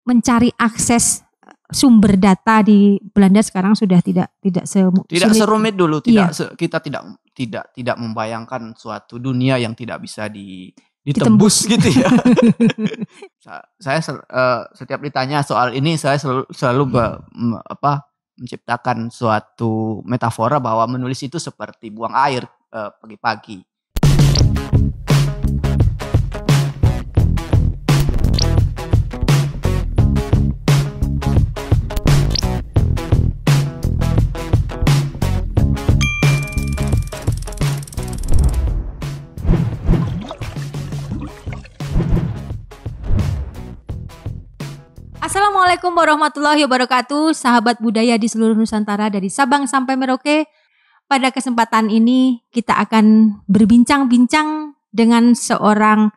mencari akses sumber data di Belanda sekarang sudah tidak Tidak serumit dulu, Iya. kita tidak membayangkan suatu dunia yang tidak bisa ditembus gitu ya. Saya setiap ditanya soal ini saya selalu menciptakan suatu metafora bahwa menulis itu seperti buang air pagi-pagi. Assalamualaikum warahmatullahi wabarakatuh, sahabat budaya di seluruh Nusantara dari Sabang sampai Merauke. Pada kesempatan ini kita akan berbincang-bincang dengan seorang,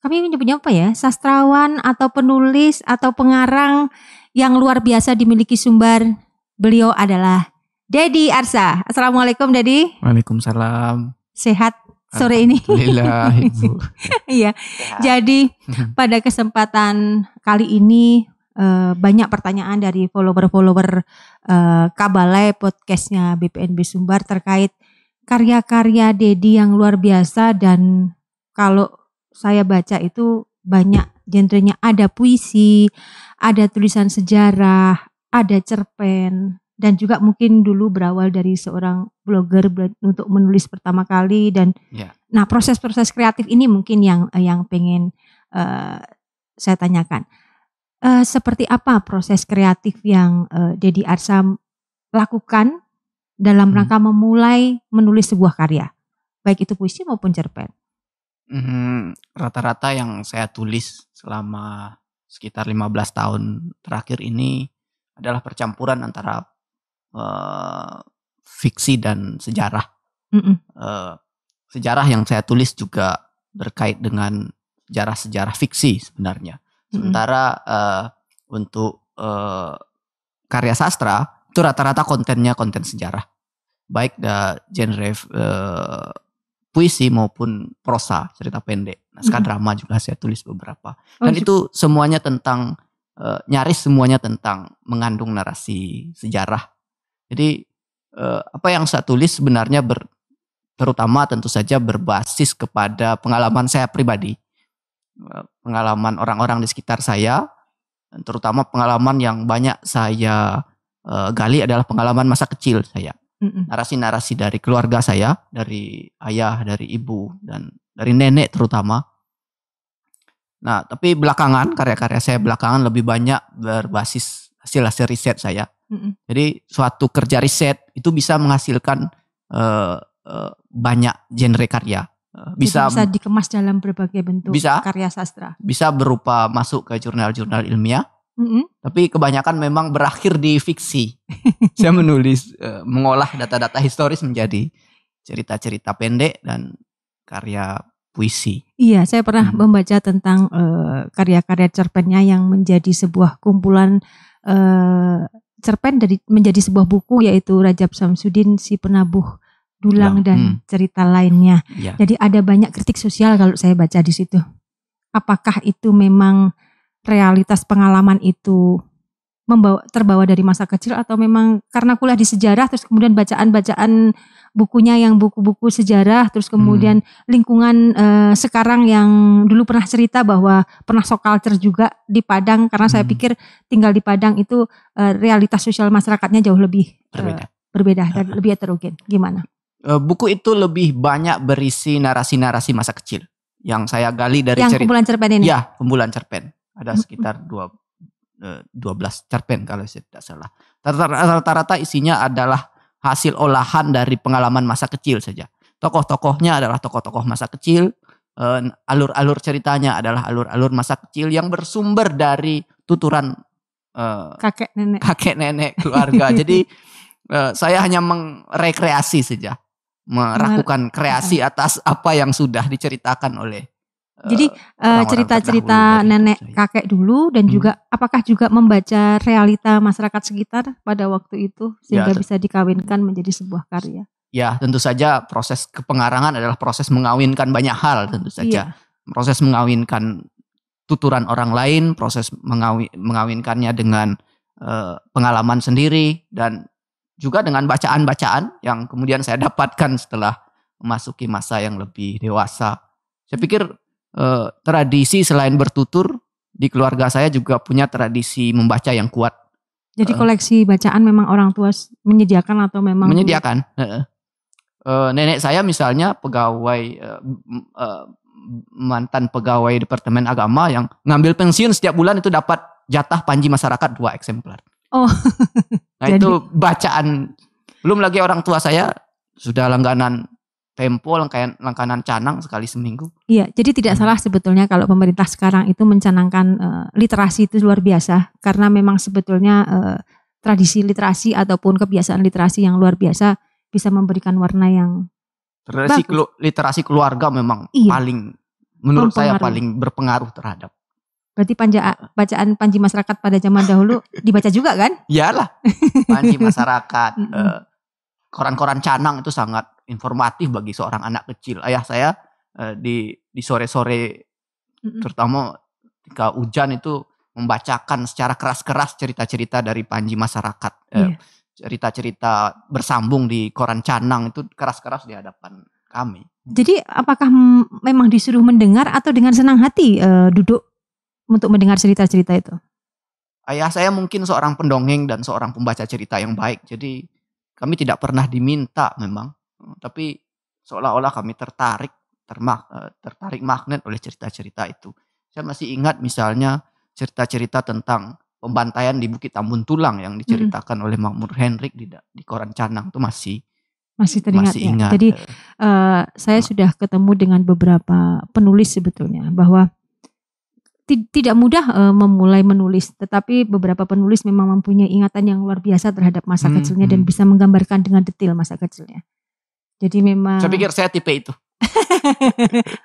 kami menyebutnya apa ya, sastrawan atau penulis atau pengarang yang luar biasa dimiliki Sumbar. Beliau adalah Deddy Arsa. Assalamualaikum Deddy. Waalaikumsalam. Sehat sore ini? Alhamdulillah Ibu. Iya. Jadi pada kesempatan kali ini banyak pertanyaan dari follower Kabalai podcastnya BPNB Sumbar terkait karya-karya Deddy yang luar biasa, dan kalau saya baca itu banyak genrenya, ada puisi, ada tulisan sejarah, ada cerpen, dan juga mungkin dulu berawal dari seorang blogger untuk menulis pertama kali, dan nah proses-proses kreatif ini mungkin yang pengen saya tanyakan. Seperti apa proses kreatif yang Deddy Arsa lakukan dalam rangka memulai menulis sebuah karya, baik itu puisi maupun cerpen? Rata-rata yang saya tulis selama sekitar 15 tahun terakhir ini adalah percampuran antara fiksi dan sejarah. Sejarah yang saya tulis juga berkait dengan sejarah-sejarah fiksi sebenarnya. Sementara untuk karya sastra itu rata-rata kontennya konten sejarah, baik genre puisi maupun prosa, cerita pendek, naskah drama juga saya tulis beberapa. Dan itu semuanya tentang nyaris semuanya tentang mengandung narasi sejarah. Jadi apa yang saya tulis sebenarnya terutama tentu saja berbasis kepada pengalaman saya pribadi, pengalaman orang-orang di sekitar saya, dan terutama pengalaman yang banyak saya gali adalah pengalaman masa kecil saya. Narasi-narasi dari keluarga saya, dari ayah, dari ibu, dan dari nenek terutama. Nah, tapi belakangan, karya-karya saya belakangan lebih banyak berbasis hasil-hasil riset saya. Jadi suatu kerja riset itu bisa menghasilkan banyak genre karya. Bisa dikemas dalam berbagai bentuk karya sastra. Bisa berupa masuk ke jurnal-jurnal ilmiah. Tapi kebanyakan memang berakhir di fiksi. Saya menulis, mengolah data-data historis menjadi cerita-cerita pendek dan karya puisi. Iya, saya pernah membaca tentang karya-karya cerpennya yang menjadi sebuah kumpulan cerpen menjadi sebuah buku, yaitu Rajab Samsudin, Si Penabuh Dulang dan cerita lainnya. Ya. Jadi ada banyak kritik sosial kalau saya baca di situ. Apakah itu memang realitas pengalaman itu terbawa dari masa kecil, atau memang karena kuliah di sejarah terus kemudian bacaan-bacaan bukunya yang buku-buku sejarah, terus kemudian lingkungan sekarang yang dulu pernah cerita bahwa pernah sok culture juga di Padang, karena saya pikir tinggal di Padang itu realitas sosial masyarakatnya jauh lebih berbeda dan lebih heterogen. Gimana? Buku itu lebih banyak berisi narasi-narasi masa kecil yang saya gali dari yang kumpulan cerpen ini. Ya, kumpulan cerpen. Ada sekitar 12 cerpen kalau saya tidak salah. Rata-rata isinya adalah hasil olahan dari pengalaman masa kecil saja. Tokoh-tokohnya adalah tokoh-tokoh masa kecil. Alur-alur ceritanya adalah alur-alur masa kecil yang bersumber dari tuturan kakek nenek keluarga. Jadi saya hanya merekreasi saja, melakukan kreasi atas apa yang sudah diceritakan oleh jadi cerita-cerita nenek kakek dulu, dan juga apakah juga membaca realita masyarakat sekitar pada waktu itu sehingga bisa dikawinkan menjadi sebuah karya. Ya, tentu saja proses kepengarangan adalah proses mengawinkan banyak hal, tentu saja. Proses mengawinkan tuturan orang lain, proses mengawinkannya dengan pengalaman sendiri, dan juga dengan bacaan-bacaan yang kemudian saya dapatkan setelah memasuki masa yang lebih dewasa. Saya pikir tradisi selain bertutur, di keluarga saya juga punya tradisi membaca yang kuat. Jadi koleksi bacaan memang orang tua menyediakan atau memang? Menyediakan. Nenek saya misalnya pegawai mantan pegawai Departemen Agama yang ngambil pensiun setiap bulan itu dapat jatah Panji Masyarakat 2 eksemplar. Oh. Nah itu bacaan. Belum lagi orang tua saya sudah langganan Tempo, langganan Canang sekali seminggu. Iya, jadi tidak salah sebetulnya kalau pemerintah sekarang itu mencanangkan literasi itu luar biasa. Karena memang sebetulnya tradisi literasi ataupun kebiasaan literasi yang luar biasa bisa memberikan warna yang literasi keluarga memang paling, menurut saya paling berpengaruh terhadap. Berarti bacaan Panji Masyarakat pada zaman dahulu dibaca juga kan? Iyalah, Panji Masyarakat, koran-koran Canang itu sangat informatif bagi seorang anak kecil. Ayah saya di sore-sore, terutama ketika hujan itu membacakan secara keras-keras cerita-cerita dari Panji Masyarakat. Cerita-cerita bersambung di koran Canang itu keras-keras di hadapan kami. Jadi apakah memang disuruh mendengar atau dengan senang hati duduk untuk mendengar cerita-cerita itu? Ayah saya mungkin seorang pendongeng dan seorang pembaca cerita yang baik. Jadi kami tidak pernah diminta memang. Tapi seolah-olah kami tertarik magnet oleh cerita-cerita itu. Saya masih ingat misalnya cerita-cerita tentang pembantaian di Bukit Tambun Tulang yang diceritakan oleh Makmur Hendrik di koran Canang itu masih teringat. Masih ingat. Jadi saya sudah ketemu dengan beberapa penulis sebetulnya bahwa tidak mudah memulai menulis, tetapi beberapa penulis memang mempunyai ingatan yang luar biasa terhadap masa kecilnya dan bisa menggambarkan dengan detail masa kecilnya. Jadi memang. Saya pikir saya tipe itu.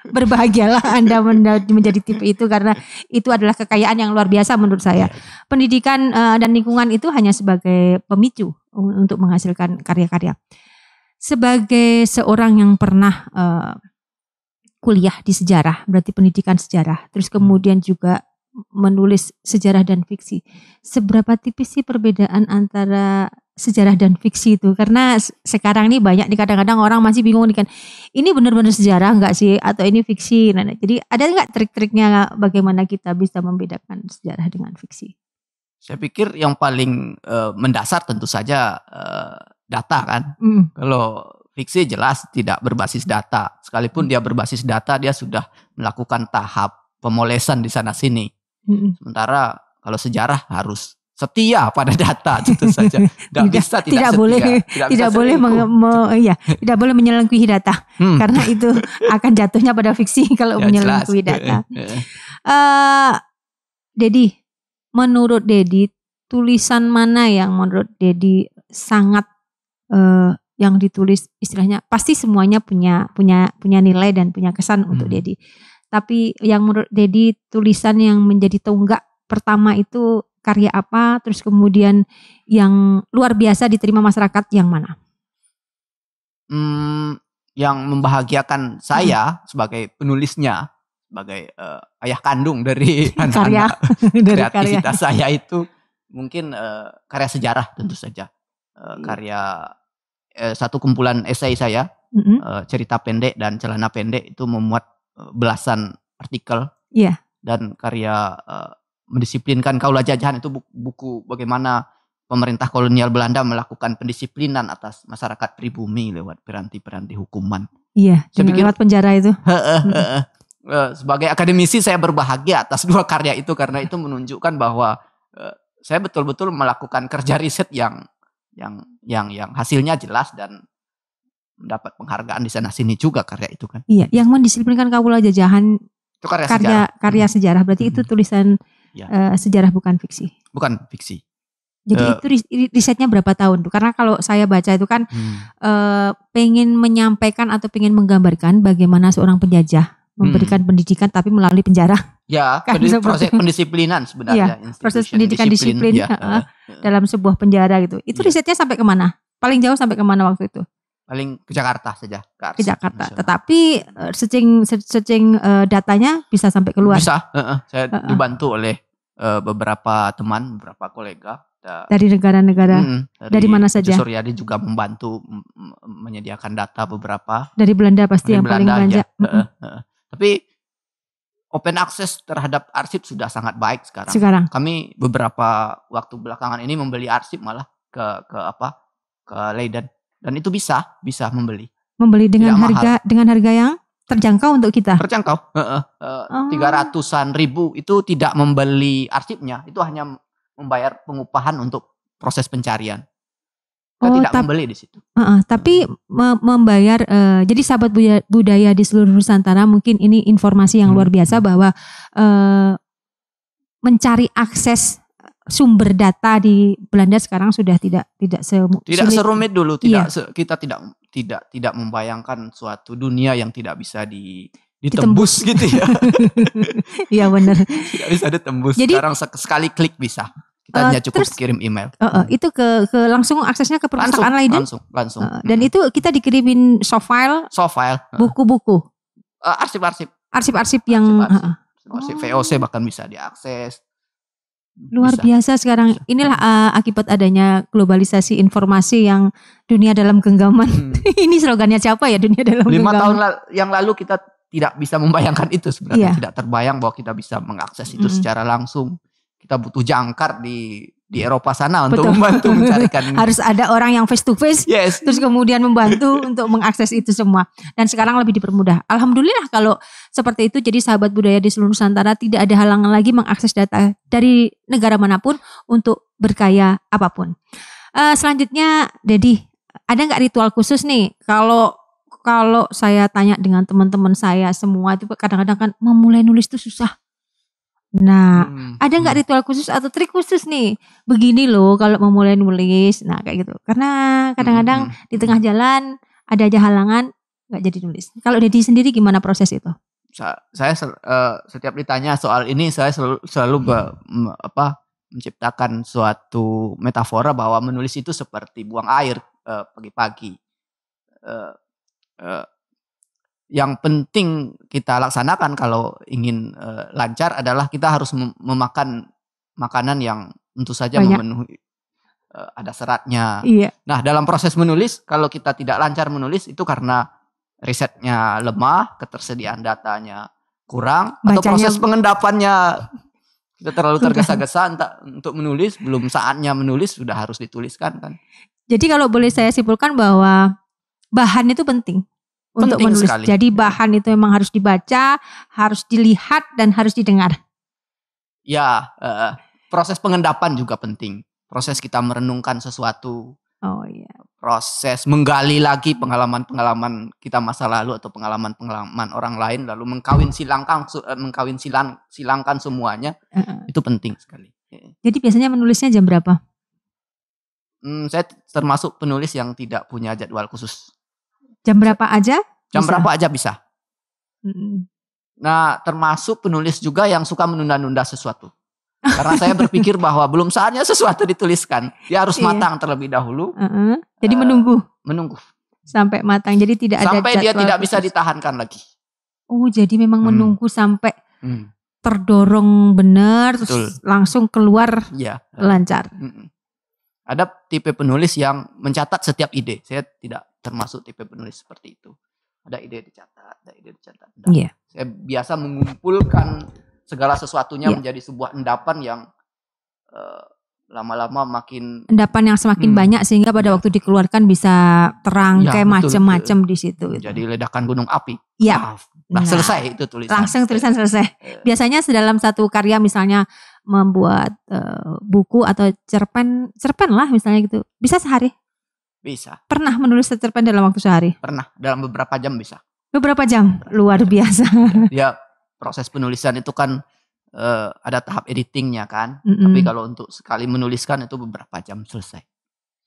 Berbahagialah Anda menjadi tipe itu karena itu adalah kekayaan yang luar biasa menurut saya. Pendidikan dan lingkungan itu hanya sebagai pemicu untuk menghasilkan karya-karya. Sebagai seorang yang pernah kuliah di sejarah, berarti pendidikan sejarah, terus kemudian juga menulis sejarah dan fiksi. Seberapa tipis sih perbedaan antara sejarah dan fiksi itu? Karena sekarang ini banyak nih kadang-kadang orang masih bingung nih kan, ini benar-benar sejarah enggak sih atau ini fiksi? Nah, jadi ada enggak trik-triknya bagaimana kita bisa membedakan sejarah dengan fiksi? Saya pikir yang paling mendasar tentu saja data kan. Kalau fiksi jelas tidak berbasis data. Sekalipun dia berbasis data, dia sudah melakukan tahap pemolesan di sana sini. Sementara kalau sejarah harus setia pada data, tentu saja. Tidak boleh menyelengkuhi data. Karena itu akan jatuhnya pada fiksi kalau menyelengkuhi data. Dedi, menurut Dedi, tulisan mana yang menurut Dedi sangat yang ditulis istilahnya pasti semuanya punya nilai dan punya kesan untuk Dedi. Tapi yang menurut Dedi tulisan yang menjadi tonggak pertama itu karya apa? Terus kemudian yang luar biasa diterima masyarakat yang mana? Yang membahagiakan saya sebagai penulisnya, sebagai ayah kandung dari anak-anak kreativitas saya itu mungkin karya sejarah tentu saja. Karya satu kumpulan esai saya, cerita pendek dan celana pendek itu memuat belasan artikel. Dan karya mendisiplinkan kaula jajahan itu buku bagaimana pemerintah kolonial Belanda melakukan pendisiplinan atas masyarakat pribumi lewat piranti-piranti hukuman. Iya, lewat penjara itu. Sebagai akademisi saya berbahagia atas dua karya itu karena itu menunjukkan bahwa saya betul-betul melakukan kerja riset yang hasilnya jelas dan mendapat penghargaan di sana sini juga karya itu kan. Iya, yang mendisiplinkan kaula jajahan itu karya sejarah. Berarti itu tulisan sejarah bukan fiksi. Bukan fiksi. Jadi itu risetnya berapa tahun tuh? Karena kalau saya baca itu kan pengen menyampaikan atau pengen menggambarkan bagaimana seorang penjajah memberikan pendidikan tapi melalui penjara. Ya, kan proses pendisiplinan sebenarnya. Ya, proses pendidikan disiplin dalam sebuah penjara gitu. Itu risetnya sampai kemana? Paling jauh sampai kemana waktu itu? Paling ke Jakarta saja. Ke Jakarta. Tetapi searching datanya bisa sampai keluar. Bisa. Saya dibantu oleh beberapa teman, beberapa kolega. Dari negara-negara. Dari mana saja? Suryadi juga membantu menyediakan data beberapa. Dari Belanda pasti yang paling banyak. Tapi open access terhadap arsip sudah sangat baik sekarang. Kami beberapa waktu belakangan ini membeli arsip malah ke Leiden. Dan itu bisa membeli. Membeli dengan harga yang terjangkau untuk kita. Terjangkau. 300-an ribu itu tidak membeli arsipnya, itu hanya membayar pengupahan untuk proses pencarian. Kita tidak membeli di situ. Tapi membayar. Jadi sahabat budaya di seluruh Nusantara, mungkin ini informasi yang luar biasa bahwa mencari akses sumber data di Belanda sekarang sudah tidak serumit dulu. Kita tidak membayangkan suatu dunia yang tidak bisa ditembus gitu ya. Iya benar. Tidak bisa ditembus. Jadi, sekarang sekali klik bisa. Kita hanya cukup kirim email. Itu ke langsung aksesnya ke perpustakaan Leiden. Langsung. Dan itu kita dikirimin soft file. Buku-buku. Arsip-arsip yang arsip VOC bahkan bisa diakses. Luar biasa sekarang. Inilah akibat adanya globalisasi informasi yang dunia dalam genggaman. Ini slogannya siapa ya, dunia dalam 5 genggaman? 5 tahun yang lalu kita tidak bisa membayangkan itu sebenarnya. Tidak terbayang bahwa kita bisa mengakses itu secara langsung. Kita butuh jangkar di Eropa sana untuk membantu mencarikan. Harus ada orang yang face to face, terus kemudian membantu untuk mengakses itu semua. Dan sekarang lebih dipermudah. Alhamdulillah kalau seperti itu. Jadi sahabat budaya di seluruh Nusantara tidak ada halangan lagi mengakses data dari negara manapun untuk berkaya apapun. Selanjutnya, Dedi, ada nggak ritual khusus nih? Kalau saya tanya dengan teman-teman saya semua itu kadang-kadang kan memulai nulis itu susah. Nah, ada nggak ritual khusus atau trik khusus nih? Begini loh kalau mau mulai nulis. Nah, kayak gitu. Karena kadang-kadang di tengah jalan ada aja halangan, nggak jadi nulis. Kalau Dedi sendiri gimana proses itu? Saya setiap ditanya soal ini, saya selalu menciptakan suatu metafora bahwa menulis itu seperti buang air pagi-pagi. Yang penting kita laksanakan kalau ingin lancar adalah kita harus memakan makanan yang tentu saja memenuhi ada seratnya. Iya. Nah, dalam proses menulis, kalau kita tidak lancar menulis itu karena risetnya lemah, ketersediaan datanya kurang, atau proses pengendapannya kita terlalu tergesa-gesa untuk menulis, belum saatnya menulis sudah harus dituliskan kan. Jadi kalau boleh saya simpulkan bahwa bahan itu penting. Untuk menulis. Sekali. Jadi bahan itu memang harus dibaca, harus dilihat, dan harus didengar. Ya, proses pengendapan juga penting. Proses kita merenungkan sesuatu. Oh iya. Proses menggali lagi pengalaman-pengalaman kita masa lalu atau pengalaman-pengalaman orang lain, lalu mengkawin silangkan semuanya. Itu penting sekali. Jadi biasanya menulisnya jam berapa? Saya termasuk penulis yang tidak punya jadwal khusus. Jam berapa aja? Berapa aja bisa. Nah, termasuk penulis juga yang suka menunda-nunda sesuatu. Karena saya berpikir bahwa belum saatnya sesuatu dituliskan. Dia harus matang terlebih dahulu. Jadi menunggu. Sampai matang. Jadi tidak ada jadwal. Sampai dia tidak bisa ditahankan lagi. Oh, jadi memang menunggu sampai terdorong benar, terus langsung keluar lancar. Ada tipe penulis yang mencatat setiap ide. Saya tidak termasuk tipe penulis seperti itu. Ada ide dicatat. Nah, saya biasa mengumpulkan segala sesuatunya menjadi sebuah endapan yang lama-lama makin... Endapan yang semakin banyak sehingga pada waktu dikeluarkan bisa terangkai macam-macam di situ. Gitu. Jadi ledakan gunung api. Iya. Nah, selesai itu tulisan. Langsung tulisan selesai. Biasanya dalam satu karya misalnya membuat buku atau cerpen lah misalnya gitu. Bisa sehari? Bisa. Pernah menulis cerpen dalam waktu sehari? Pernah, dalam beberapa jam bisa. Beberapa jam? Luar biasa. Ya, proses penulisan itu kan ada tahap editingnya kan. Tapi kalau untuk sekali menuliskan itu beberapa jam selesai.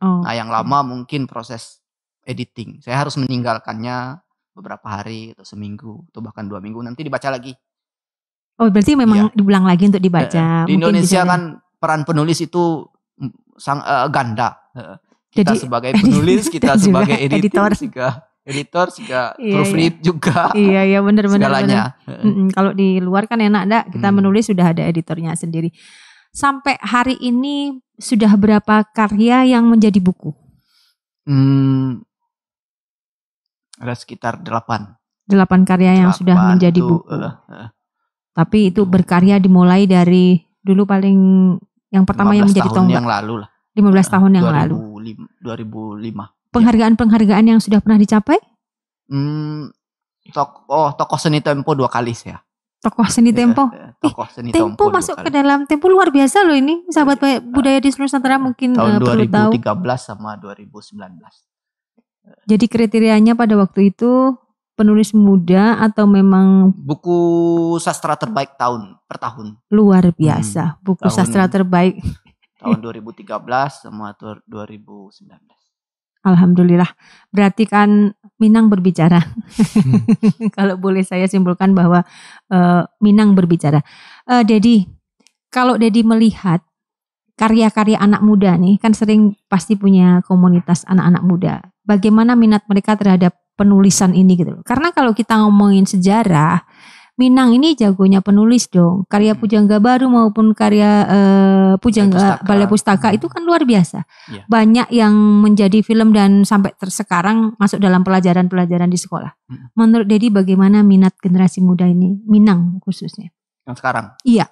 Nah, yang lama mungkin proses editing. Saya harus meninggalkannya beberapa hari atau seminggu atau bahkan 2 minggu, nanti dibaca lagi. Oh, berarti memang diulang lagi untuk dibaca. Di Indonesia kan peran penulis itu ganda. Kita Jadi sebagai penulis, kita dan juga sebagai editor editor. juga Iya, proofread juga. Iya benar. Segalanya. Kalau di luar kan enak enggak, kita menulis sudah ada editornya sendiri. Sampai hari ini sudah berapa karya yang menjadi buku? Ada sekitar 8 karya yang sudah menjadi buku. Tapi itu berkarya dimulai dari dulu paling yang pertama yang menjadi tonggak. 15 tahun yang lalu lah. 15 tahun yang lalu. 2005. Penghargaan yang sudah pernah dicapai? Tokoh seni Tempo 2 kali ya. Tokoh seni Tempo. Tokoh seni Tempo masuk ke dalam Tempo, luar biasa loh ini. Sahabat budaya di seluruh Nusantara mungkin tahun perlu tahu. 2013 sama 2019. Jadi kriterianya pada waktu itu penulis muda atau memang buku sastra terbaik per tahun. Luar biasa, buku sastra terbaik. Tahun 2013 sama 2019. Alhamdulillah. Berarti kan Minang berbicara. Kalau boleh saya simpulkan bahwa Minang berbicara. Dedi, kalau Dedi melihat karya-karya anak muda nih, kan sering pasti punya komunitas anak-anak muda. Bagaimana minat mereka terhadap penulisan ini gitu. Karena kalau kita ngomongin sejarah, Minang ini jagonya penulis dong. Karya Pujangga Baru maupun karya Pujangga Balai Pustaka itu kan luar biasa. Yeah. Banyak yang menjadi film dan sampai sekarang masuk dalam pelajaran-pelajaran di sekolah. Menurut Dedi bagaimana minat generasi muda ini, Minang khususnya? Yang sekarang? Iya.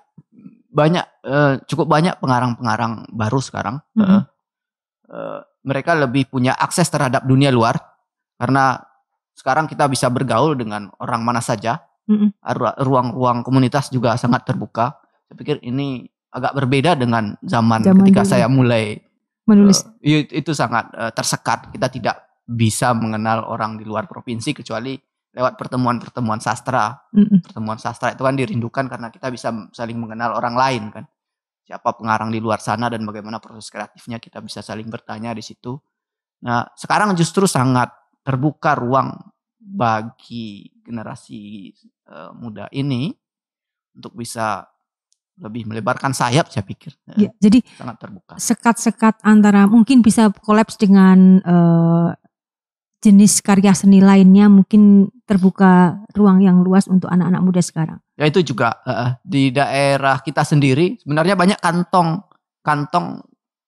Cukup banyak pengarang-pengarang baru sekarang. Mereka lebih punya akses terhadap dunia luar. Karena sekarang kita bisa bergaul dengan orang mana saja. Ruang-ruang komunitas juga sangat terbuka. Saya pikir ini agak berbeda dengan zaman ketika dulu saya mulai menulis. Itu sangat tersekat. Kita tidak bisa mengenal orang di luar provinsi kecuali lewat pertemuan-pertemuan sastra. Pertemuan sastra itu kan dirindukan karena kita bisa saling mengenal orang lain kan. Siapa pengarang di luar sana dan bagaimana proses kreatifnya, kita bisa saling bertanya di situ. Nah, sekarang justru sangat terbuka ruang bagi generasi muda ini untuk bisa lebih melebarkan sayap, saya pikir. Ya, jadi sangat terbuka. Sekat-sekat antara mungkin bisa kolaps dengan jenis karya seni lainnya, mungkin terbuka ruang yang luas untuk anak-anak muda sekarang. Ya itu juga di daerah kita sendiri sebenarnya banyak kantong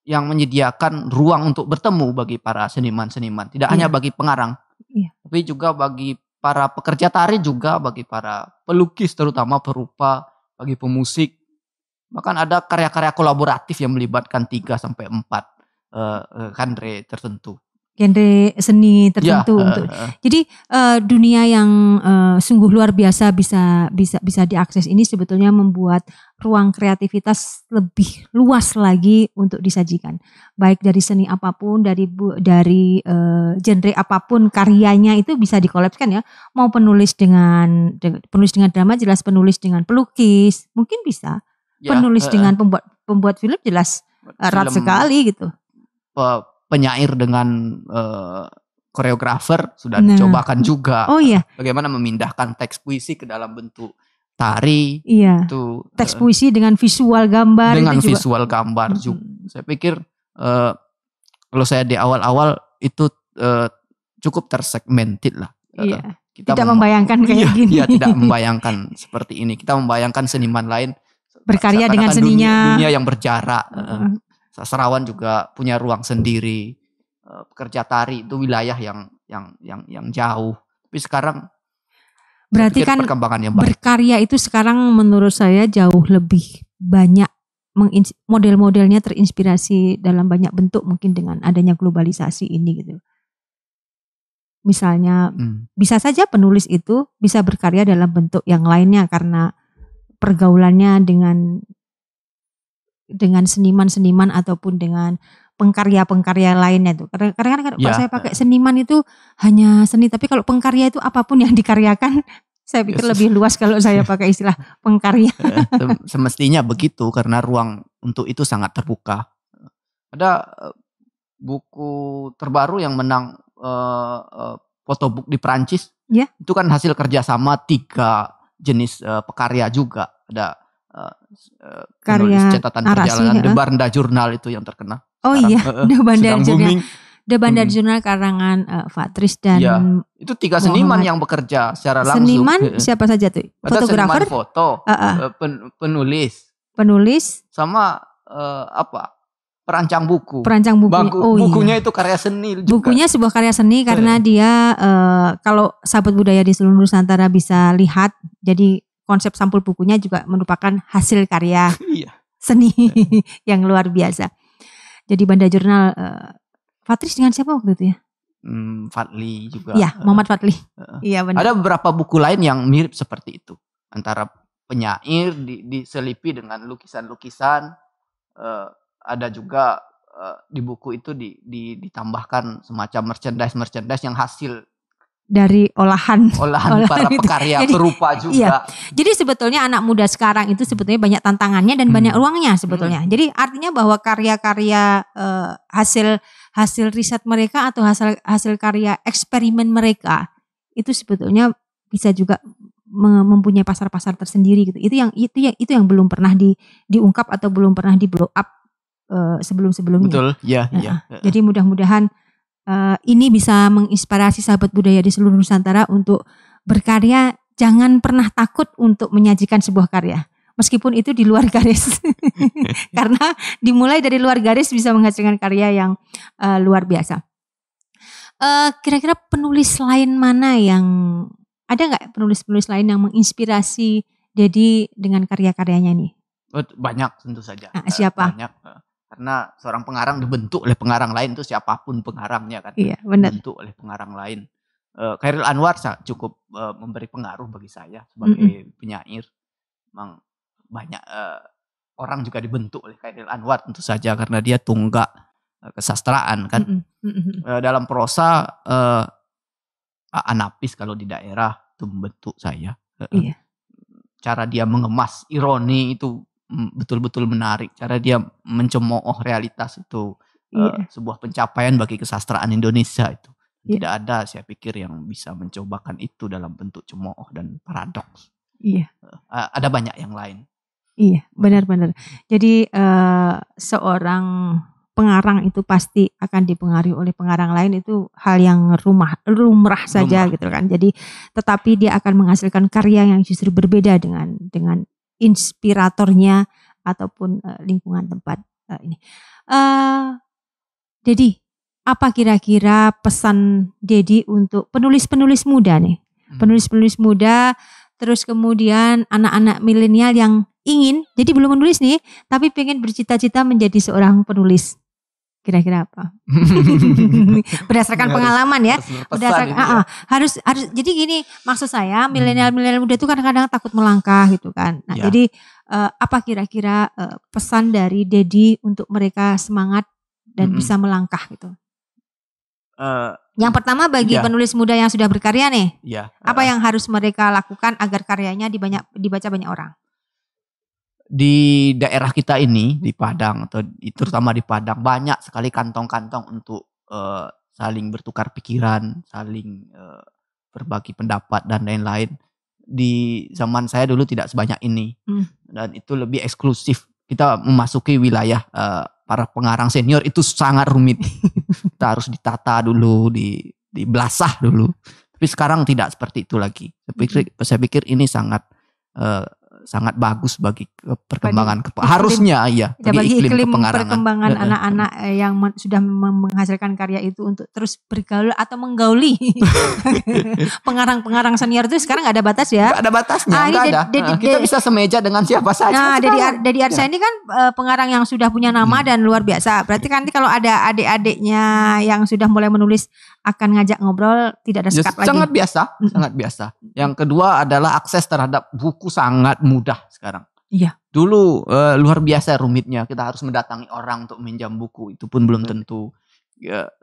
yang menyediakan ruang untuk bertemu bagi para seniman-seniman. Tidak hanya bagi pengarang, tapi juga bagi para pekerja tari, juga bagi para pelukis terutama perupa, bagi pemusik. Bahkan ada karya-karya kolaboratif yang melibatkan 3-4 genre tertentu. Genre seni tertentu Jadi dunia yang sungguh luar biasa bisa diakses ini sebetulnya membuat ruang kreativitas lebih luas lagi untuk disajikan. Baik dari seni apapun, dari genre apapun karyanya itu bisa dikolapskan ya. Mau penulis dengan drama jelas, penulis dengan pelukis mungkin bisa. Penulis dengan pembuat film jelas erat sekali gitu. Penyair dengan koreografer sudah dicobakan juga. Bagaimana memindahkan teks puisi ke dalam bentuk tari. Itu teks puisi dengan visual gambar. Dengan itu visual juga. Gambar juga. Saya pikir kalau saya di awal-awal itu cukup tersegmented lah. Kita tidak membayangkan kayak gini. Iya, tidak membayangkan seperti ini. Kita membayangkan seniman lain berkarya dengan seninya. Dunia yang berjarak. Sastrawan juga punya ruang sendiri. Pekerja tari itu wilayah yang jauh. Tapi sekarang berarti kan perkembangannya berkarya itu sekarang menurut saya jauh lebih banyak model-modelnya terinspirasi dalam banyak bentuk mungkin dengan adanya globalisasi ini gitu. Misalnya bisa saja penulis itu bisa berkarya dalam bentuk yang lainnya karena pergaulannya dengan seniman-seniman ataupun dengan pengkarya-pengkarya lainnya itu. Karena kan kalau saya pakai seniman itu hanya seni, tapi kalau pengkarya itu apapun yang dikaryakan, saya pikir lebih luas kalau saya pakai istilah pengkarya. Semestinya begitu karena ruang untuk itu sangat terbuka. Ada buku terbaru yang menang photobook di Perancis. Itu kan hasil kerjasama 3 jenis pekarya juga. Ada Karya penulis catatan narasi, perjalanan The Banda Journal itu yang terkenal. Oh Sekarang, iya, The Banda sedang Journal. booming. The Banda Journal karangan Fatris dan Iya, itu 3 seniman Muhammad. yang bekerja secara langsung. Seniman siapa saja tuh? Ada Fotografer, seniman foto, penulis, sama perancang buku. Iya. Bukunya itu karya seni juga. Bukunya sebuah karya seni karena dia kalau sahabat budaya di seluruh Nusantara bisa lihat, jadi konsep sampul bukunya juga merupakan hasil karya seni yang luar biasa. Jadi Banda Journal Fatris dengan siapa waktu itu ya? Fadli juga. Iya, Muhammad Fadli. Iya benar. Ada beberapa buku lain yang mirip seperti itu. Antara penyair diselipi dengan lukisan-lukisan. Ada juga di buku itu ditambahkan semacam merchandise yang hasil dari olahan para pekarya perupa juga. Iya. Jadi sebetulnya anak muda sekarang itu sebetulnya banyak tantangannya dan banyak ruangnya sebetulnya. Jadi artinya bahwa karya-karya hasil riset mereka atau hasil karya eksperimen mereka itu sebetulnya bisa juga mempunyai pasar-pasar tersendiri gitu. Itu yang belum pernah diungkap atau belum pernah di blow up sebelum-sebelumnya. Betul. Iya. Jadi mudah-mudahan ini bisa menginspirasi sahabat budaya di seluruh Nusantara untuk berkarya. Jangan pernah takut untuk menyajikan sebuah karya, meskipun itu di luar garis. Karena dimulai dari luar garis bisa menghasilkan karya yang luar biasa. Kira-kira penulis lain mana yang ada nggak, penulis lain yang menginspirasi Dedi dengan karya-karyanya nih? Banyak tentu saja. Siapa? Banyak. Karena seorang pengarang dibentuk oleh pengarang lain, itu siapapun pengarangnya kan. Iya, benar. Dibentuk oleh pengarang lain. Chairil Anwar cukup memberi pengaruh bagi saya sebagai penyair. Memang banyak orang juga dibentuk oleh Chairil Anwar tentu saja karena dia tunggak kesastraan kan. Dalam prosa Anapis kalau di daerah itu membentuk saya. Iya. Cara dia mengemas ironi itu betul-betul menarik. Cara dia mencemooh realitas itu sebuah pencapaian bagi kesastraan Indonesia itu. Tidak ada saya pikir yang bisa mencobakan itu dalam bentuk cemooh dan paradoks. Iya. Ada banyak yang lain. Iya, benar-benar. Jadi seorang pengarang itu pasti akan dipengaruhi oleh pengarang lain, itu hal yang lumrah saja gitu kan. Jadi tetapi dia akan menghasilkan karya yang justru berbeda dengan inspiratornya ataupun lingkungan tempat ini. Dedi, apa kira-kira pesan Dedi untuk penulis-penulis muda nih? Penulis-penulis muda, terus kemudian anak-anak milenial yang ingin, jadi belum menulis nih, tapi pengen bercita-cita menjadi seorang penulis. Kira-kira apa? Berdasarkan pengalaman ya. Harus jadi gini, maksud saya milenial muda itu kadang-kadang takut melangkah gitu kan. Nah, jadi apa kira-kira pesan dari Dedi untuk mereka semangat dan bisa melangkah gitu? Yang pertama bagi penulis muda yang sudah berkarya nih, apa yang harus mereka lakukan agar karyanya dibaca banyak orang? Di daerah kita ini di Padang atau terutama di Padang banyak sekali kantong-kantong untuk saling bertukar pikiran, saling berbagi pendapat dan lain-lain. Di zaman saya dulu tidak sebanyak ini dan itu lebih eksklusif. Kita memasuki wilayah para pengarang senior itu sangat rumit. Kita harus ditata dulu, dibelasah dulu. Tapi sekarang tidak seperti itu lagi. Saya pikir ini sangat bagus bagi perkembangan harusnya bagi iklim perkembangan anak-anak yang sudah menghasilkan karya itu untuk terus bergaul atau menggauli pengarang-pengarang senior itu sekarang nggak ada batas ya? Nggak ada batasnya, nggak ada. Kita bisa semeja dengan siapa saja. Nah, Dedi Arsa ini kan pengarang yang sudah punya nama dan luar biasa. Berarti kan nanti kalau ada adik-adiknya yang sudah mulai menulis akan ngajak ngobrol, tidak ada sekat lagi. Sangat biasa. Yang kedua adalah akses terhadap buku sangat mudah sekarang. Iya. Dulu luar biasa rumitnya, kita harus mendatangi orang untuk minjam buku, itu pun belum tentu.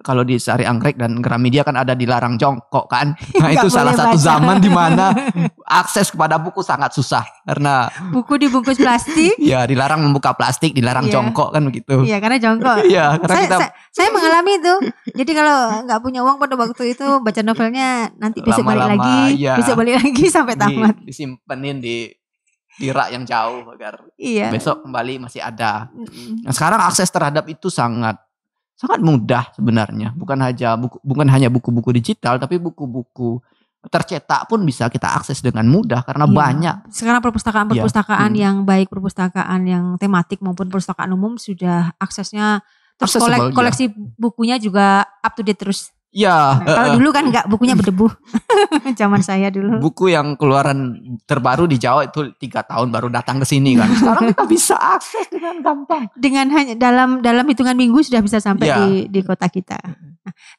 Kalau di Sari Anggrek dan Gramedia kan ada dilarang jongkok kan. Nah itu salah satu zaman di mana akses kepada buku sangat susah karena buku dibungkus plastik. Ya dilarang membuka plastik, dilarang jongkok kan begitu. Iya karena jongkok. Iya karena saya mengalami itu. Jadi kalau nggak punya uang pada waktu itu baca novelnya nanti besok balik lagi, besok balik lagi sampai tamat. Disimpenin di di rak yang jauh agar Iya. besok kembali masih ada. Nah, sekarang akses terhadap itu sangat mudah sebenarnya. Bukan hanya buku-buku digital, tapi buku-buku tercetak pun bisa kita akses dengan mudah karena banyak. Sekarang perpustakaan yang baik perpustakaan yang tematik maupun perpustakaan umum sudah aksesnya, terus koleksi bukunya juga up to date terus. Ya. Nah, kalau dulu kan enggak, bukunya berdebu. Zaman saya dulu. Buku yang keluaran terbaru di Jawa itu 3 tahun baru datang ke sini kan. Sekarang kita bisa akses dengan gampang. Dengan hanya dalam hitungan minggu sudah bisa sampai di kota kita.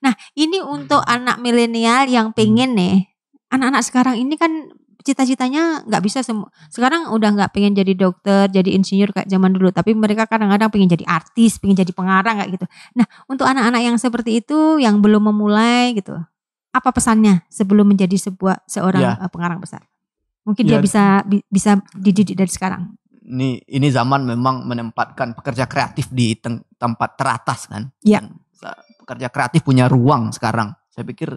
Nah, ini untuk anak milenial yang pengen nih. Anak-anak sekarang ini kan cita-citanya nggak bisa semua. Sekarang udah nggak pengen jadi dokter, jadi insinyur kayak zaman dulu. Tapi mereka kadang-kadang pengen jadi artis, pengen jadi pengarang kayak gitu. Nah, untuk anak-anak yang seperti itu, yang belum memulai gitu, apa pesannya sebelum menjadi seorang pengarang besar? Mungkin dia bisa dididik dari sekarang. Ini zaman memang menempatkan pekerja kreatif di tempat teratas kan. Iya. Pekerja kreatif punya ruang sekarang. Saya pikir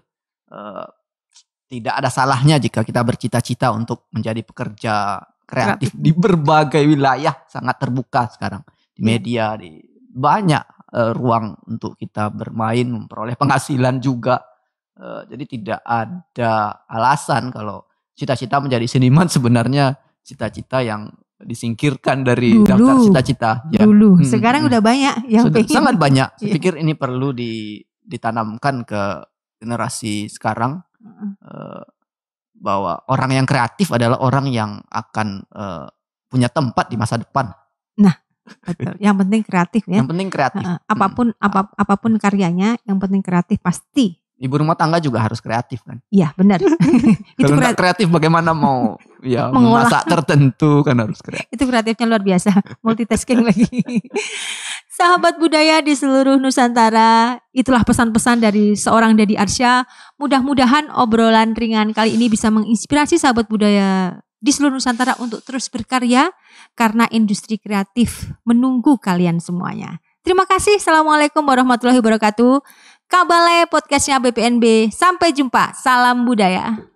tidak ada salahnya jika kita bercita-cita untuk menjadi pekerja kreatif di berbagai wilayah, sangat terbuka sekarang. Di media, di banyak ruang untuk kita bermain, memperoleh penghasilan juga. Jadi tidak ada alasan kalau cita-cita menjadi seniman sebenarnya cita-cita yang disingkirkan dari daftar cita-cita. Dulu, sekarang udah banyak yang pengen. Sangat banyak. Saya pikir ini perlu ditanamkan ke generasi sekarang. Bahwa orang yang kreatif adalah orang yang akan punya tempat di masa depan. Nah, betul. Yang penting kreatif ya. Yang penting kreatif. Apapun karyanya, yang penting kreatif pasti. Ibu rumah tangga juga harus kreatif kan? Iya benar. Kalau nggak kreatif bagaimana mau memasak tertentu kan harus kreatif. Itu kreatifnya luar biasa, multitasking lagi. Sahabat budaya di seluruh Nusantara, itulah pesan-pesan dari seorang Deddy Arsya. Mudah-mudahan obrolan ringan kali ini bisa menginspirasi sahabat budaya di seluruh Nusantara untuk terus berkarya karena industri kreatif menunggu kalian semuanya. Terima kasih. Assalamualaikum warahmatullahi wabarakatuh. Kabalai podcastnya BPNB. Sampai jumpa. Salam budaya.